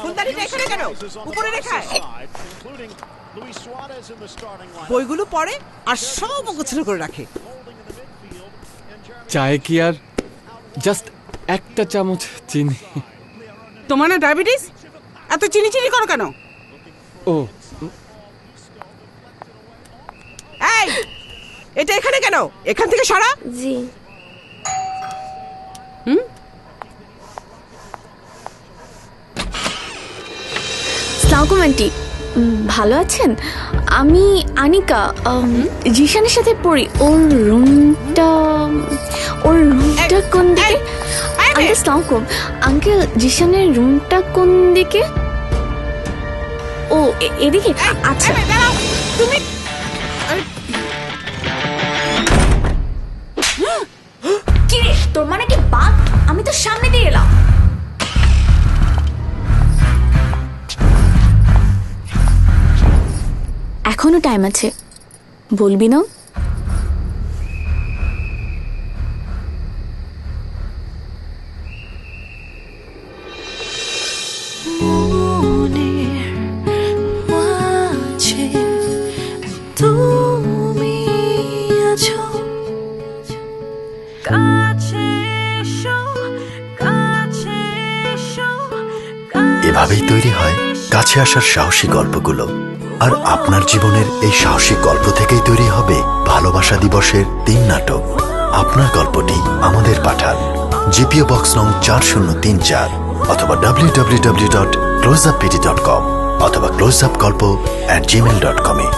ফুলদানিটা এখানে কেন? উপরে রেখা। বইগুলো পড়ে আর সব গোছানো করে রাখে। চায়ে কি আর জাস্ট একটা চামচ চিনি? তোমার না ডায়াবেটিস? এত চিনি চিনি করো কেন? ও এই, এটা এখানে কেন? এখান থেকে সরা। জি। আসসালামু আন্টি, ভালো আছেন? আমি আনিকা, জিশানের সাথে পড়ি। ওর রুমটা কোন দিকে? আসসালামু আঙ্কেল, জিশানের রুমটা কোন দিকে? ও এদিকে। আচ্ছা তুমি কি রে, তোর মানে কি বাঘ? আমি তো সামনে দিয়ে এলাম। এখনো টাইম আছে, বলবি না? এভাবেই তৈরি হয় কাছে আসার সাহসী গল্পগুলো। আর আপনার জীবনের এই সাহসী গল্প থেকেই তৈরি হবে ভালোবাসা দিবসের 3 নাটক। আপনার গল্পটি আমাদের পাঠান জিপিও বক্স নং 4034 অথবা www.closeuppt.com অথবা closeupgolpo@gmail.com এ।